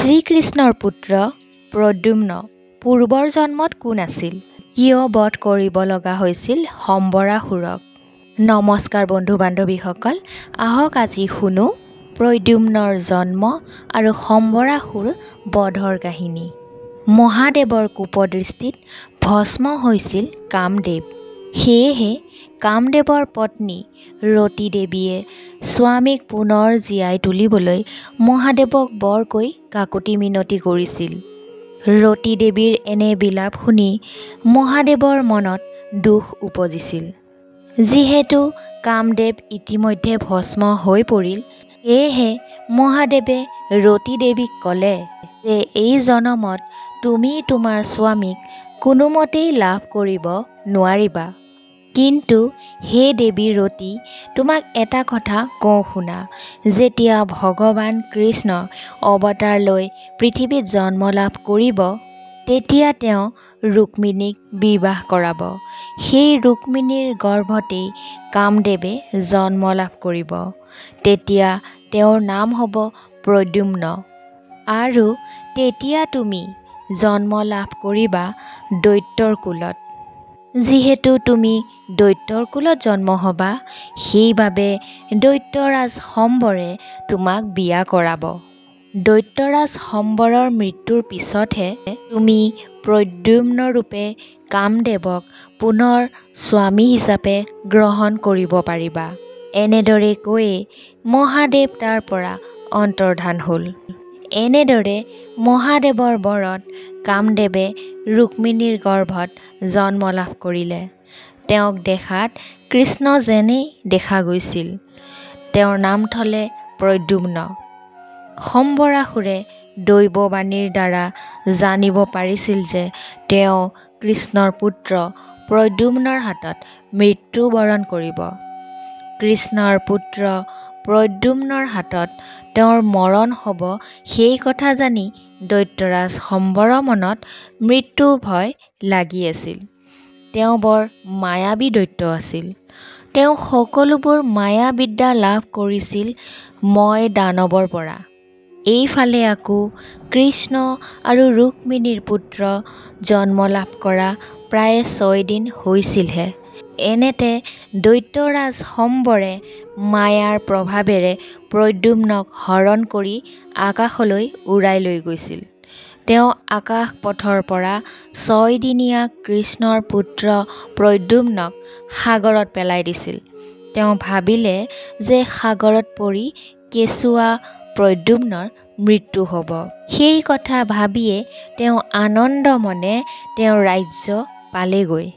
শ্ৰীকৃষ্ণৰ পুত্ৰ প্ৰদ্যুম্ন পূৰ্বৰ জন্মত কোন আছিল? কিয় বধ কৰিব লগা হৈছিল সম্বৰাসুৰক? নমস্কাৰ বন্ধু বান্ধৱীসকল, আহক আজি শুনো প্ৰদ্যুম্নৰ জন্ম আৰু সম্বৰাসুৰ বধৰ কাহিনী। মহাদেৱৰ কুপদৃষ্টিত ভস্ম হৈছিল কামদেৱ। সেয়েহে কামদেৱৰ পত্নী ৰতী দেৱীয়ে স্বামীক পুনৰ জীয়াই তুলিবলৈ মহাদেৱক বৰকৈ কাকুতি মিনতি কৰিছিল। ৰতী দেৱীৰ এনে বিলাপ শুনি মহাদেৱৰ মনত দুখ উপজিছিল। যিহেতু কামদেৱ ইতিমধ্যে ভস্ম হৈ পৰিল, সেয়েহে মহাদেৱে ৰতী দেৱীক ক'লে যে এই জনমত তুমি তোমাৰ স্বামীক কোনোমতেই লাভ কৰিব নোৱাৰিবা। কিন্তু হে দেৱী ৰতী, তোমাক এটা কথা কওঁ শুনা। যেতিয়া ভগৱান কৃষ্ণ অৱতাৰ লৈ পৃথিৱীত জন্ম লাভ কৰিব, তেতিয়া তেওঁ ৰুক্মিণীক বিবাহ কৰাব। সেই ৰুক্মিণীৰ গৰ্ভতেই কামদেৱে জন্ম লাভ কৰিব। তেতিয়া তেওঁৰ নাম হ'ব প্ৰদ্যুম্ন। আৰু তেতিয়া তুমি জন্ম লাভ কৰিবা দৈত্যৰ কুলত। যিহেতু তুমি দৈত্যৰ কুলত জন্ম হ'বা, সেইবাবে দৈত্যৰাজ সম্বৰে তোমাক বিয়া কৰাব। দৈত্যৰাজ সম্বৰৰ মৃত্যুৰ পিছতহে তুমি প্ৰদ্যুম্ন ৰূপে কামদেৱক পুনৰ স্বামী হিচাপে গ্ৰহণ কৰিব পাৰিবা। এনেদৰে কৈয়ে মহাদেৱ তাৰ পৰা অন্তৰ্ধান হ'ল। এনেদৰে মহাদেৱৰ বৰত কামদেৱে ৰুক্মিণীৰ গৰ্ভত জন্ম লাভ কৰিলে। তেওঁক দেখাত কৃষ্ণ যেনেই দেখা গৈছিল। তেওঁৰ নাম থলে প্ৰদ্যুম্ন। সম্বৰাসুৰে দৈৱবাণীৰ দ্বাৰা জানিব পাৰিছিল যে তেওঁ কৃষ্ণৰ পুত্ৰ প্ৰদ্যুম্নৰ হাতত মৃত্যুবৰণ কৰিব। কৃষ্ণৰ পুত্ৰ প্ৰদ্যুম্নৰ হাতত তেওঁৰ মৰণ হ'ব, সেই কথা জানি দৈত্যৰাজ সম্বৰৰ মনত মৃত্যুৰ ভয় লাগি আছিল। তেওঁ বৰ মায়াবী দৈত্য আছিল। তেওঁ সকলোবোৰ মায়া বিদ্যা লাভ কৰিছিল ময় দানৱৰ পৰা। এইফালে আকৌ কৃষ্ণ আৰু ৰুক্মিণীৰ পুত্ৰ জন্ম লাভ কৰা প্ৰায় 6 দিন হৈছিলহে। এনেতে দৈত্যৰাজ সম্বৰে মায়াৰ প্ৰভাৱেৰে প্ৰদ্যুম্নক হৰণ কৰি আকাশলৈ উৰাই লৈ গৈছিল। তেওঁ আকাশ পথৰ পৰা 6 দিনীয়া কৃষ্ণৰ পুত্ৰ প্ৰদ্যুম্নক সাগৰত পেলাই দিছিল। তেওঁ ভাবিলে যে সাগৰত পৰি কেঁচুৱা প্ৰদ্যুম্নৰ মৃত্যু হ'ব। সেই কথা ভাবিয়ে তেওঁ আনন্দ মনে তেওঁৰ ৰাজ্য পালেগৈ।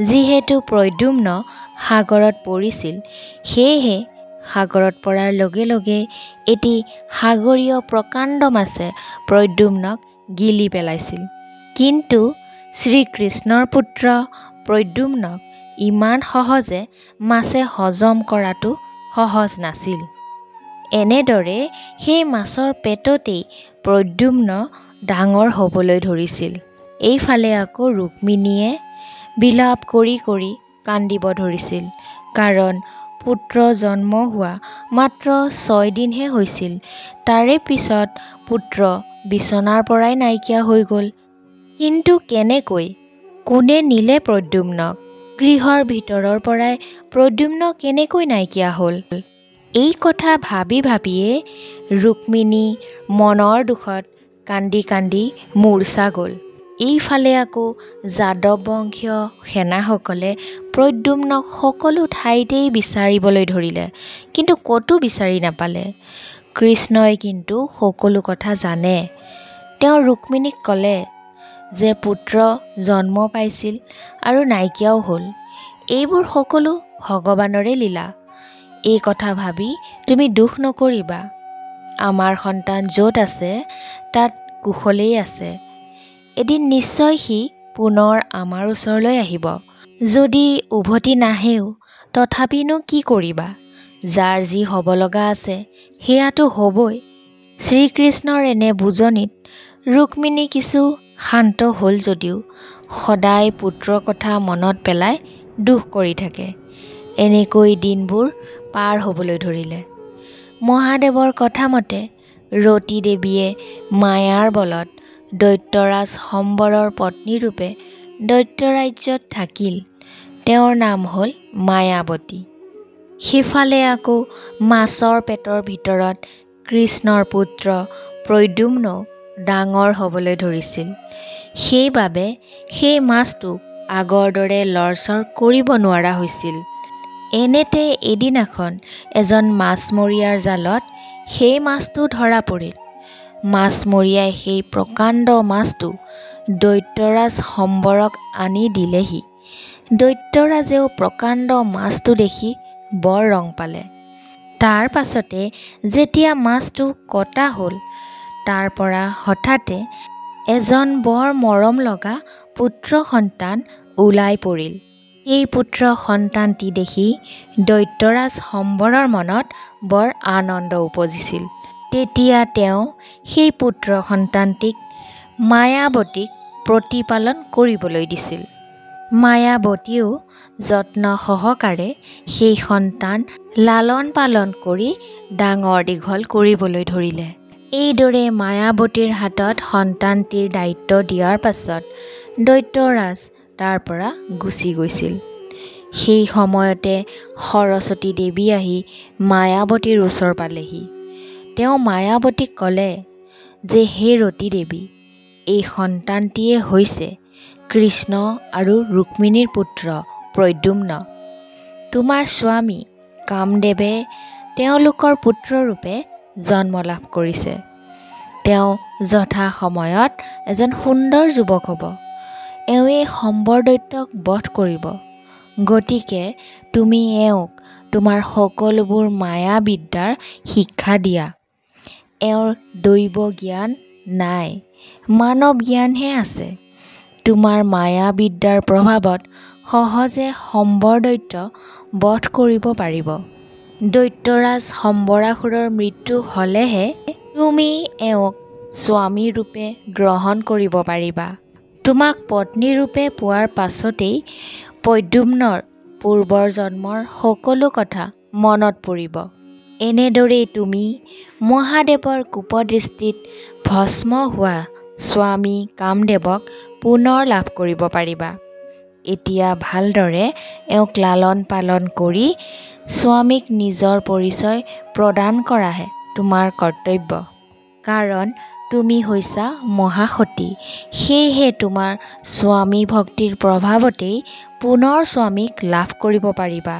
যিহেতু প্ৰদ্যুম্ন সাগৰত পৰিছিল, সেয়েহে সাগৰত পৰাৰ লগে লগে এটি সাগৰীয় প্ৰকাণ্ড মাছে প্ৰদ্যুম্নক গিলি পেলাইছিল। কিন্তু শ্ৰীকৃষ্ণৰ পুত্ৰ প্ৰদ্যুম্নক ইমান সহজে মাছে হজম কৰাটো সহজ নাছিল। এনেদৰে সেই মাছৰ পেটতেই প্ৰদ্যুম্ন ডাঙৰ হ'বলৈ ধৰিছিল। এইফালে আকৌ ৰুক্মিণীয়ে বিলাপ কৰি কৰি কান্দিব ধৰিছিল। কাৰণ পুত্ৰ জন্ম হোৱা মাত্ৰ 6 দিনহে হৈছিল। তাৰে পিছত পুত্ৰ বিচনাৰ পৰাই নাইকিয়া হৈ গ'ল। কিন্তু কেনেকৈ? কোনে নিলে প্ৰদ্যুম্নক? গৃহৰ ভিতৰৰ পৰাই প্ৰদ্যুম্ন কেনেকৈ নাইকিয়া হ'ল? এই কথা ভাবি ভাবিয়ে ৰুক্মিণী মনৰ দুখত কান্দি কান্দি মূৰ্ছা গ'ল। এইফালে আকৌ যাদৱ বংশীয় সেনাসকলে প্ৰদ্যুম্নক সকলো ঠাইতেই বিচাৰিবলৈ ধৰিলে, কিন্তু ক'তো বিচাৰি নাপালে। কৃষ্ণই কিন্তু সকলো কথা জানে। তেওঁ ৰুক্মিণীক ক'লে যে পুত্ৰ জন্ম পাইছিল আৰু নাইকিয়াও হ'ল। এইবোৰ সকলো ভগৱানৰে লীলা। এই কথা ভাবি তুমি দুখ নকৰিবা। আমাৰ সন্তান য'ত আছে তাত কুশলেই আছে। এদিন নিশ্চয় সি পুনৰ আমাৰ ওচৰলৈ আহিব। যদি উভতি নাহেও তথাপিনো কি কৰিবা? যাৰ যি হ'ব লগা আছে সেয়াতো হ'বই। শ্ৰীকৃষ্ণৰ এনে বুজনিত ৰুক্মিণী কিছু শান্ত হ'ল যদিও সদায় পুত্ৰৰ কথা মনত পেলাই দুখ কৰি থাকে। এনেকৈ দিনবোৰ পাৰ হ'বলৈ ধৰিলে। মহাদেৱৰ কথা মতে ৰতী দেৱীয়ে মায়াৰ বলত দৈত্যৰাজ শম্বৰৰ পত্নীৰূপে দৈত্যৰাজ্যত থাকিল। তেওঁৰ নাম হ'ল মায়াৱতী। সিফালে আকৌ মাছৰ পেটৰ ভিতৰত কৃষ্ণৰ পুত্ৰ প্ৰদ্যুম্নও ডাঙৰ হ'বলৈ ধৰিছিল। সেইবাবে সেই মাছটোক আগৰ দৰে লৰচৰ কৰিব নোৱাৰা হৈছিল। এনেতে এদিনাখন এজন মাছমৰীয়াৰ জালত সেই মাছটো ধৰা পৰিল। মাছমৰীয়াই সেই প্ৰকাণ্ড মাছটো দৈত্যৰাজ শম্বৰক আনি দিলেহি। দৈত্যৰাজেও প্ৰকাণ্ড মাছটো দেখি বৰ ৰং পালে। তাৰ পাছতে যেতিয়া মাছটো কটা হ'ল, তাৰ পৰা হঠাতে এজন বৰ মৰম লগা পুত্ৰ সন্তান ওলাই পৰিল। এই পুত্ৰ সন্তানটি দেখি দৈত্যৰাজ শম্বৰৰ মনত বৰ আনন্দ উপজিছিল। তেতিয়া তেওঁ সেই পুত্ৰ সন্তানটিক মায়াৱতীক প্ৰতিপালন কৰিবলৈ দিছিল। মায়াৱতীয়েও যত্ন সহকাৰে সেই সন্তান লালন পালন কৰি ডাঙৰ দীঘল কৰিবলৈ ধৰিলে। এইদৰে মায়াৱতীৰ হাতত সন্তানটিৰ দায়িত্ব দিয়াৰ পাছত দৈত্যৰাজ তাৰ পৰা গুচি গৈছিল। সেই সময়তে সৰস্বতী দেৱী আহি মায়াৱতীৰ ওচৰ পালেহি। তেওঁ মায়াৱতীক ক'লে যে হে ৰতী দেৱী, এই সন্তানটিয়ে হৈছে কৃষ্ণ আৰু ৰুক্মিণীৰ পুত্ৰ প্ৰদ্যুম্ন। তোমাৰ স্বামী কামদেৱে তেওঁলোকৰ পুত্ৰৰূপে জন্ম লাভ কৰিছে। তেওঁ যথা সময়ত এজন সুন্দৰ যুৱক হ'ব। এওঁৱে শম্বৰ দৈত্যক বধ কৰিব। গতিকে তুমি এওঁক তোমাৰ সকলোবোৰ মায়া বিদ্যাৰ শিক্ষা দিয়া। এওঁৰ দৈৱ জ্ঞান নাই, মানৱ জ্ঞানহে আছে। তোমাৰ মায়া বিদ্যাৰ প্ৰভাৱত সহজে শম্বৰ দৈত্য বধ কৰিব পাৰিব। দৈত্যৰাজ শম্বৰাসুৰৰ মৃত্যু হ'লেহে তুমি এওঁক স্বামী ৰূপে গ্ৰহণ কৰিব পাৰিবা। তোমাক পত্নী ৰূপে পোৱাৰ পাছতেই প্ৰদ্যুম্নৰ পূৰ্বৰ জন্মৰ সকলো কথা মনত পৰিব। এনেদৰেই তুমি মহাদেৱৰ কোপদৃষ্টিত ভস্ম হোৱা স্বামী কামদেৱক পুনৰ লাভ কৰিব পাৰিবা। এতিয়া ভালদৰে এওঁক লালন পালন কৰি স্বামীক নিজৰ পৰিচয় প্ৰদান কৰাহে তোমাৰ কৰ্তব্য। কাৰণ তুমি হৈছা মহাসতী। সেয়েহে তোমাৰ স্বামী ভক্তিৰ প্ৰভাৱতেই পুনৰ স্বামীক লাভ কৰিব পাৰিবা।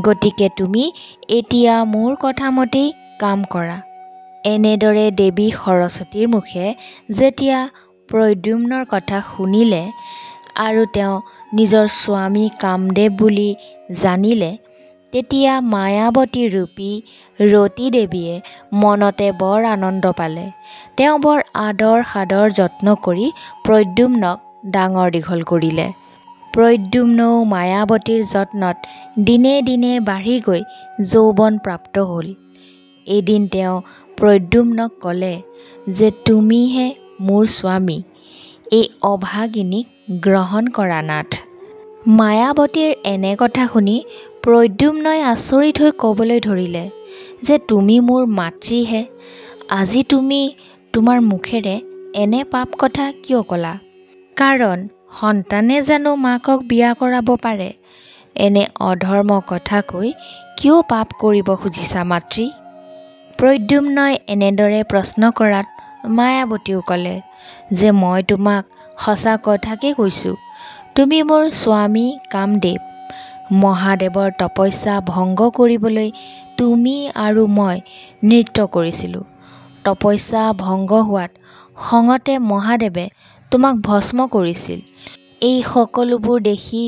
গতিকে তুমি এতিয়া মোৰ কথামতেই কাম কৰা। এনেদৰে দেৱী সৰস্বতীৰ মুখে যেতিয়া প্ৰদ্যুম্নৰ কথা শুনিলে আৰু তেওঁ নিজৰ স্বামী কামদেৱ বুলি জানিলে, তেতিয়া মায়াৱতী ৰূপী ৰতী দেৱীয়ে মনতে বৰ আনন্দ পালে। তেওঁ বৰ আদৰ সাদৰ যত্ন কৰি প্ৰদ্যুম্নক ডাঙৰ দীঘল কৰিলে। প্ৰদ্যুম্নও মায়াৱতীৰ যত্নত দিনে দিনে বাঢ়ি গৈ যৌৱন প্ৰাপ্ত হ'ল। এদিন তেওঁ প্ৰদ্যুম্নক ক'লে যে তুমিহে মোৰ স্বামী, এই অভাগিনীক গ্ৰহণ কৰা নাথ। মায়াৱতীৰ এনে কথা শুনি প্ৰদ্যুম্নই আচৰিত হৈ ক'বলৈ ধৰিলে যে তুমি মোৰ মাতৃহে। আজি তুমি তোমাৰ মুখেৰে এনে পাপ কথা কিয় ক'লা? কাৰণ সন্তানে জানো মাকক বিয়া কৰাব পাৰে? এনে অধৰ্ম কথা কৈ কিয় পাপ কৰিব খুজিছা মাতৃ? প্ৰদ্যুম্নই এনেদৰে প্ৰশ্ন কৰাত মায়াৱতীও ক'লে যে মই তোমাক সঁচা কথাকে কৈছোঁ। তুমি মোৰ স্বামী কামদেৱ। মহাদেৱৰ তপস্যা ভংগ কৰিবলৈ তুমি আৰু মই নৃত্য কৰিছিলোঁ। তপস্যা ভংগ হোৱাত খঙতে মহাদেৱে তোমাক ভস্ম কৰিছিল। এই সকলোবোৰ দেখি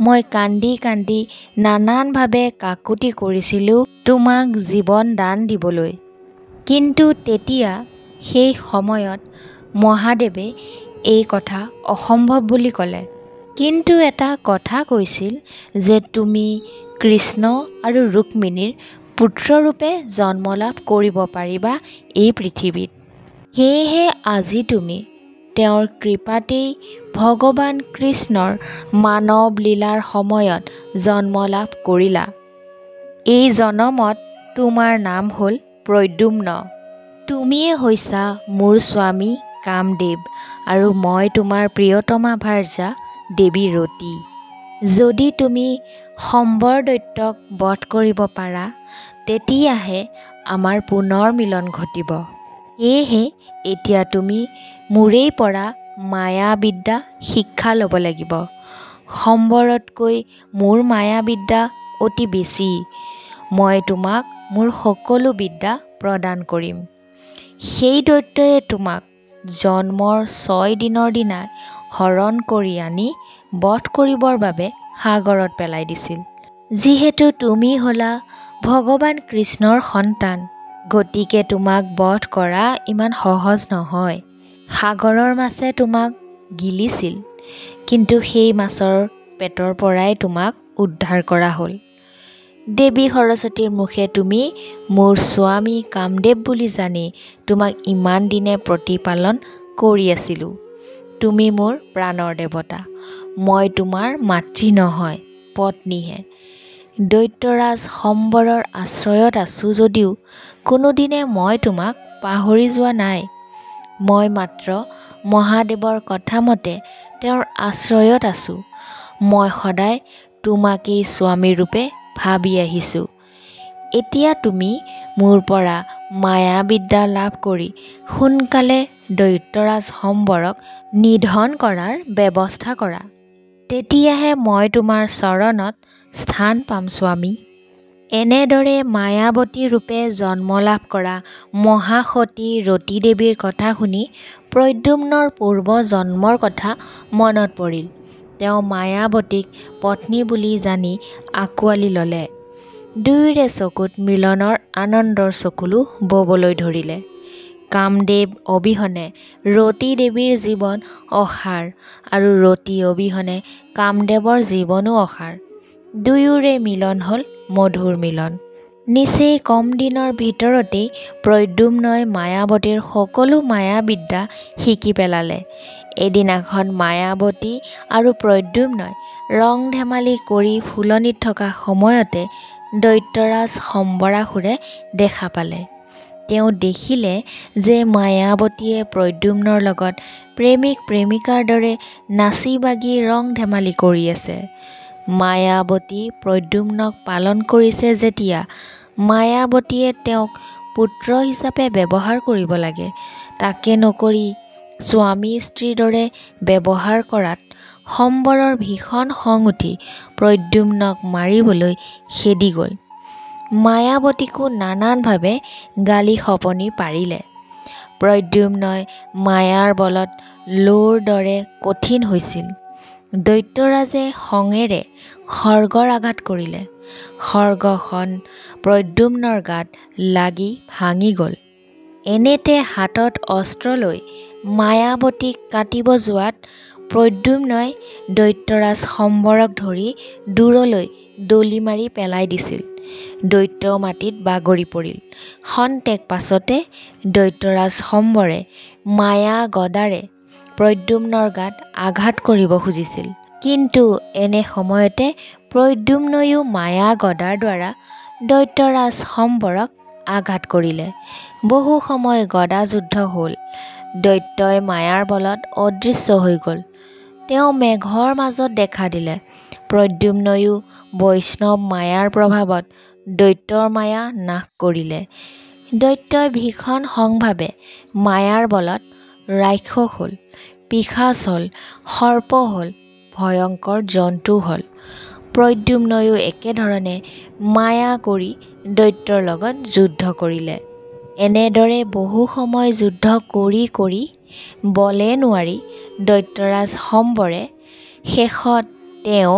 মই কান্দি কান্দি নানানভাৱে কাকুতি কৰিছিলোঁ তোমাক জীৱন দান দিবলৈ। কিন্তু তেতিয়া সেই সময়ত মহাদেৱে এই কথা অসম্ভৱ বুলি ক'লে। কিন্তু এটা কথা কৈছিল যে তুমি কৃষ্ণ আৰু ৰুক্মিণীৰ পুত্ৰৰূপে জন্ম লাভ কৰিব পাৰিবা এই পৃথিৱীত। সেয়েহে আজি তুমি তেওঁৰ কৃপাতেই ভগৱান কৃষ্ণৰ মানৱ লীলাৰ সময়ত জন্ম লাভ কৰিলা। এই জনমত তোমাৰ নাম হ'ল প্ৰদ্যুম্ন। তুমিয়ে হৈছা মোৰ স্বামী কামদেৱ আৰু মই তোমাৰ প্ৰিয়তমা ভাৰ্যা দেৱী ৰতি। যদি তুমি সম্বৰ দৈত্যক বধ কৰিব পাৰা তেতিয়াহে আমাৰ পুনৰ মিলন ঘটিব। সেয়েহে এতিয়া তুমি মোৰেই পৰা মায়াবিদ্যা শিক্ষা ল'ব লাগিব। সম্বৰতকৈ মোৰ মায়াবিদ্যা অতি বেছি। মই তোমাক মোৰ সকলো বিদ্যা প্ৰদান কৰিম। সেই দৈত্যই তোমাক জন্মৰ 6 দিনৰ দিনাই হৰণ কৰি আনি বধ কৰিবৰ বাবে সাগৰত পেলাই দিছিল। যিহেতু তুমি হ'লা ভগৱান কৃষ্ণৰ সন্তান, গতিকে তোমাক বধ কৰা ইমান সহজ নহয়। সাগৰৰ মাছে তোমাক গিলিছিল, কিন্তু সেই মাছৰ পেটৰ পৰাই তোমাক উদ্ধাৰ কৰা হ'ল। দেৱী সৰস্বতীৰ মুখে তুমি মোৰ স্বামী কামদেৱ বুলি জানি তোমাক ইমান দিনে প্ৰতিপালন কৰি আছিলোঁ। তুমি মোৰ প্ৰাণৰ দেৱতা। মই তোমাৰ মাতৃ নহয়, পত্নীহে। দৈত্যৰাজ সম্বৰৰ আশ্ৰয়ত আছোঁ যদিও কোনোদিনে মই তোমাক পাহৰি যোৱা নাই। মই মাত্ৰ মহাদেৱৰ কথা মতে তেওঁৰ আশ্ৰয়ত আছোঁ। মই সদায় তোমাকেই স্বামী ৰূপে ভাবি আহিছোঁ। এতিয়া তুমি মোৰ পৰা মায়াবিদ্যা লাভ কৰি সোনকালে দৈত্যৰাজ সম্বৰক নিধন কৰাৰ ব্যৱস্থা কৰা। তেতিয়াহে মই তোমাৰ চৰণত স্থান পাম স্বামী। এনেদৰে মায়াৱতী ৰূপে জন্ম লাভ কৰা মহাসতী ৰতী দেৱীৰ কথা শুনি প্ৰদ্যুম্নৰ পূৰ্ব জন্মৰ কথা মনত পৰিল। তেওঁ মায়াৱতীক পত্নী বুলি জানি আঁকোৱালি ল'লে। দুয়োৰে চকুত মিলনৰ আনন্দৰ চকুলো ববলৈ ধৰিলে। কামদেৱ অবিহনে ৰতী দেৱীৰ জীৱন অসাৰ আৰু ৰতী অবিহনে কামদেৱৰ জীৱনো অসাৰ। দুয়োৰে মিলন হ'ল মধুৰ মিলন। নিচেই কম দিনৰ ভিতৰতেই প্ৰদ্যুম্নই মায়াৱতীৰ সকলো মায়াবিদ্যা শিকি পেলালে। এদিনাখন মায়াৱতী আৰু প্ৰদ্যুম্নই ৰং ধেমালি কৰি ফুলনিত থকা সময়তে দৈত্যৰাজ সম্বৰাসুৰে দেখা পালে। তেওঁ দেখিলে যে মায়াৱতীয়ে প্ৰদ্যুম্নৰ লগত প্ৰেমিক প্ৰেমিকাৰ দৰে নাচি বাগি ৰং ধেমালি কৰি আছে। মায়াৱতী প্ৰদ্যুম্নক পালন কৰিছে যেতিয়া মায়াৱতীয়ে তেওঁক পুত্ৰ হিচাপে ব্যৱহাৰ কৰিব লাগে, তাকে নকৰি স্বামী স্ত্ৰীৰ দৰে ব্যৱহাৰ কৰাত সম্বৰৰ ভীষণ খং উঠি প্ৰদ্যুম্নক মাৰিবলৈ খেদি গ'ল। মায়াৱতীকো নানানভাৱে গালি শপনি পাৰিলে। প্ৰদ্যুম্নই মায়াৰ বলত লোৰ দৰে কঠিন হৈছিল। দৈত্যৰাজে খঙেৰে খড়গৰ আঘাত কৰিলে। খড়গখন প্ৰদ্যুম্নৰ গাত লাগি ভাঙি গ'ল। এনেতে হাতত অস্ত্ৰ লৈ মায়াৱতীক কাটিব যোৱাত প্ৰদ্যুম্নই দৈত্যৰাজ সম্বৰক ধৰি দূৰলৈ দলি মাৰি পেলাই দিছিল। দৈত্য মাটিত বাগৰি পৰিল। খন্তেক পাছতে দৈত্যৰাজ সম্বৰে মায়া গদাৰে প্ৰদ্যুম্নৰ গাত আঘাত কৰিব খুজিছিল। কিন্তু এনে সময়তে প্ৰদ্যুম্নয়ো মায়া গদাৰ দ্বাৰা দৈত্যৰাজ সম্বৰক আঘাত কৰিলে। বহু সময় গদা যুদ্ধ হ'ল। দৈত্যই মায়াৰ বলত অদৃশ্য হৈ গ'ল। তেওঁ মেঘৰ মাজত দেখা দিলে। প্ৰদ্যুম্নয়ো বৈষ্ণৱ মায়াৰ প্ৰভাৱত দৈত্যৰ মায়া নাশ কৰিলে। দৈত্যই ভীষণ খংভাৱে মায়াৰ বলত ৰাক্ষস হ'ল, পিশাচ হ'ল, সৰ্প হ'ল, ভয়ংকৰ জন্তু হ'ল। প্ৰদ্যুম্নয়ো একেধৰণে মায়া কৰি দৈত্যৰ লগত যুদ্ধ কৰিলে। এনেদৰে বহু সময় যুদ্ধ কৰি কৰি বলে নোৱাৰি দৈত্যৰাজ সম্বৰে শেষত তেওঁ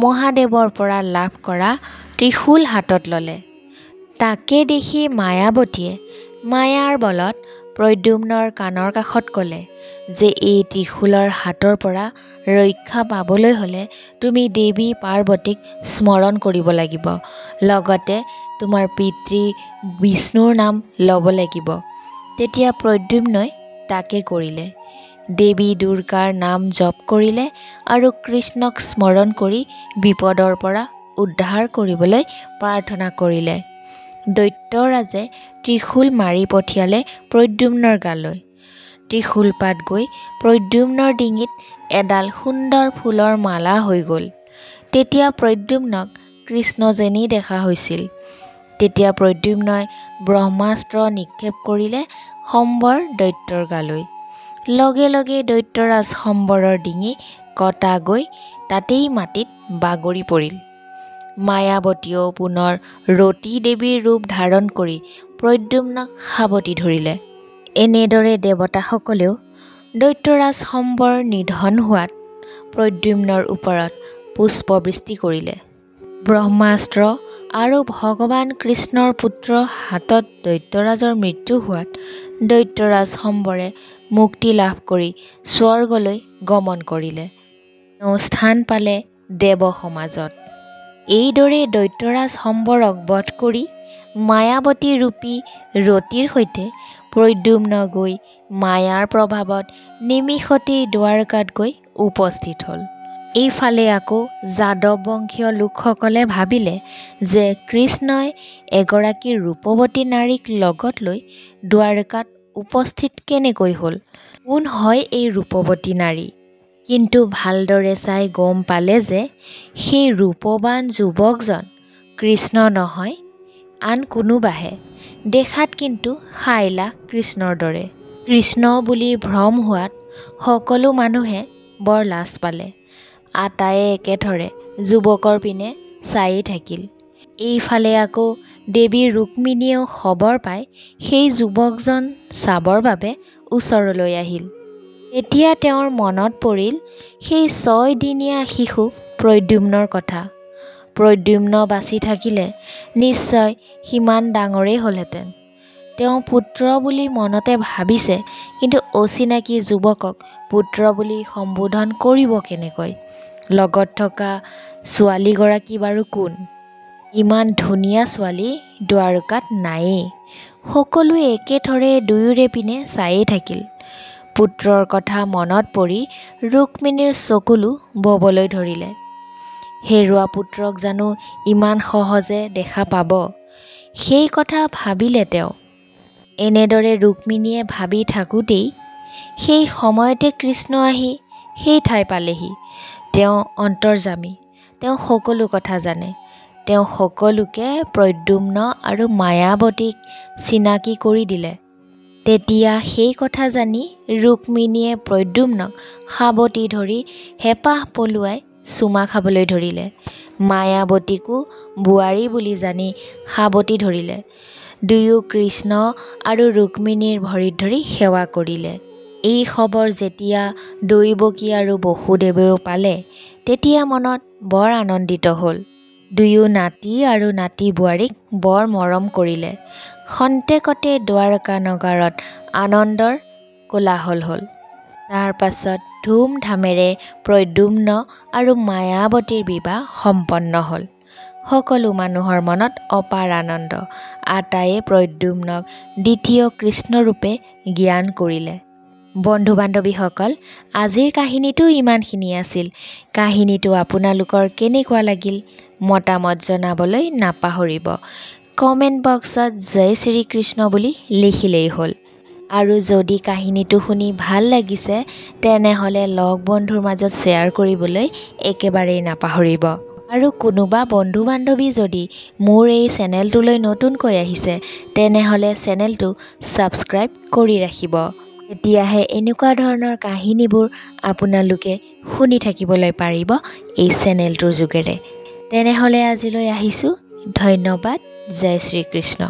মহাদেৱৰ পৰা লাভ কৰা ত্ৰিশূল হাতত ল'লে। তাকে দেখি মায়াৱতীয়ে মায়াৰ বলত প্ৰদ্যুম্নৰ কাণৰ কাষত ক'লে যে এই ত্ৰিশূলৰ হাতৰ পৰা ৰক্ষা পাবলৈ হ'লে তুমি দেৱী পাৰ্বতীক স্মৰণ কৰিব লাগিব, লগতে তোমাৰ পিতৃ বিষ্ণুৰ নাম ল'ব লাগিব। তেতিয়া প্ৰদ্যুম্নই তাকে কৰিলে। দেৱী দুৰ্গাৰ নাম জপ কৰিলে আৰু কৃষ্ণক স্মৰণ কৰি বিপদৰ পৰা উদ্ধাৰ কৰিবলৈ প্ৰাৰ্থনা কৰিলে। দৈত্যৰাজে ত্ৰিশূল মাৰি পঠিয়ালে প্ৰদ্যুম্নৰ গালৈ। ত্ৰিশূলপাত গৈ প্ৰদ্যুম্নৰ ডিঙিত এডাল সুন্দৰ ফুলৰ মালা হৈ গ'ল। তেতিয়া প্ৰদ্যুম্নক কৃষ্ণ যেনি দেখা হৈছিল। তেতিয়া প্ৰদ্যুম্নই ব্ৰহ্মাস্ত্ৰ নিক্ষেপ কৰিলে শম্বৰ দৈত্যৰ গালৈ। লগে লগে দৈত্যৰাজ শম্বৰৰ ডিঙি কটা গৈ তাতেই মাটিত বাগৰি পৰিল। মায়াৱতীয়েও পুনৰ ৰতী দেৱীৰ ৰূপ ধাৰণ কৰি প্ৰদ্যুম্নক সাৱটি ধৰিলে। এনেদৰে দেৱতাসকলেও দৈত্যৰাজ শম্বৰ নিধন হোৱাত প্ৰদ্যুম্নৰ ওপৰত পুষ্পবৃষ্টি কৰিলে। ব্ৰহ্মাস্ত্ৰ আৰু ভগৱান কৃষ্ণৰ পুত্ৰৰ হাতত দৈত্যৰাজৰ মৃত্যু হোৱাত দৈত্যৰাজ শম্বৰে মুক্তি লাভ কৰি স্বৰ্গলৈ গমন কৰিলে। তেওঁ স্থান পালে দেৱ সমাজত। এইদৰে দৈত্যৰাজ শম্বৰক বধ কৰি মায়াৱতী ৰূপী ৰতীৰ সৈতে প্ৰদ্যুম্ন গৈ মায়াৰ প্ৰভাৱত নিমিষতেই দ্বাৰকাত গৈ উপস্থিত হ'ল। এইফালে আকৌ যাদৱ বংশীয় লোকসকলে ভাবিলে যে কৃষ্ণই এগৰাকী ৰূপৱতী নাৰীক লগত লৈ দ্বাৰকাত উপস্থিত কেনেকৈ হ'ল? কোন হয় এই ৰূপৱতী নাৰী? কিন্তু ভালদৰে চাই গম পালে যে সেই ৰূপৱান যুৱকজন কৃষ্ণ নহয়, আন কোনোবাহে। দেখাত কিন্তু সাইলাখ কৃষ্ণৰ দৰে। কৃষ্ণ বুলি ভ্ৰম হোৱাত সকলো মানুহে বৰ লাজ পালে। আটায়ে একেথৰে যুৱকৰ পিনে চায়েই থাকিল। এইফালে আকৌ দেৱী ৰুক্মিণীয়েও খবৰ পাই সেই যুৱকজন চাবৰ বাবে ওচৰলৈ আহিল। তেতিয়া তেওঁৰ মনত পৰিল সেই 6 দিনীয়া শিশু প্ৰদ্যুম্নৰ কথা। প্ৰদ্যুম্ন বাচি থাকিলে নিশ্চয় সিমান ডাঙৰেই হ'লহেঁতেন। তেওঁ পুত্ৰ বুলি মনতে ভাবিছে, কিন্তু অচিনাকি যুৱকক পুত্ৰ বুলি সম্বোধন কৰিব কেনেকৈ? লগত থকা ছোৱালীগৰাকী বাৰু কোন? ইমান ধুনীয়া ছোৱালী দ্বাৰকাত নায়েই। সকলোৱে একেথৰে দুয়োৰে পিনে চায়েই থাকিল। পুত্ৰৰ কথা মনত পৰি ৰুক্মিণীৰ চকুলো ববলৈ ধৰিলে। হেৰুৱা পুত্ৰক জানো ইমান সহজে দেখা পাব? সেই কথা ভাবিলে তেওঁ। এনেদৰে ৰুক্মিণীয়ে ভাবি থাকোঁতেই সেই সময়তে কৃষ্ণ আহি সেই ঠাই পালেহি। তেওঁ অন্তৰ্যামী, তেওঁ সকলো কথা জানে। তেওঁ সকলোকে প্ৰদ্যুম্ন আৰু মায়াৱতীক চিনাকি কৰি দিলে। তেতিয়া সেই কথা জানি ৰুক্মিণীয়ে প্ৰদ্যুম্নক সাৱটি ধৰি হেঁপাহ পলুৱাই চুমা খাবলৈ ধৰিলে। মায়াৱতীকো বোৱাৰী বুলি জানি সাৱটি ধৰিলে। দুয়ো কৃষ্ণ আৰু ৰুক্মিণীৰ ভৰিত ধৰি সেৱা কৰিলে। এই খবৰ যেতিয়া দৈৱকী আৰু বসুদেৱেও পালে, তেতিয়া মনত বৰ আনন্দিত হ'ল। দুয়ো নাতি আৰু নাতি বোৱাৰীক বৰ মৰম কৰিলে। খন্তেকতে দ্বাৰকা নগৰত আনন্দৰ কোলাহল হ'ল। তাৰ পাছত ধুমধামেৰে প্ৰদ্যুম্ন আৰু মায়াৱতীৰ বিবাহ সম্পন্ন হ'ল। সকলো মানুহৰ মনত অপাৰ আনন্দ। আটায়ে প্ৰদ্যুম্নক দ্বিতীয় কৃষ্ণৰূপে জ্ঞান কৰিলে। বন্ধু বান্ধৱীসকল, আজিৰ কাহিনীটো ইমানখিনি আছিল। কাহিনীটো আপোনালোকৰ কেনেকুৱা লাগিল মতামত জনাবলৈ নাপাহৰিব। কমেণ্ট বক্সত জয় শ্ৰীকৃষ্ণ বুলি লিখিলেই হ'ল। আৰু যদি কাহিনীটো শুনি ভাল লাগিছে তেনেহ'লে লগ বন্ধুৰ মাজত শ্বেয়াৰ কৰিবলৈ একেবাৰেই নাপাহৰিব। আৰু কোনোবা বন্ধু বান্ধৱী যদি মোৰ এই চেনেলটোলৈ নতুনকৈ আহিছে তেনেহ'লে চেনেলটো ছাবস্ক্ৰাইব কৰি ৰাখিব। তেতিয়াহে এনেকুৱা ধৰণৰ কাহিনীবোৰ আপোনালোকে শুনি থাকিবলৈ পাৰিব এই চেনেলটোৰ যোগেৰে। তেনেহ'লে আজিলৈ আহিছোঁ। ধন্যবাদ। জয় শ্ৰীকৃষ্ণ।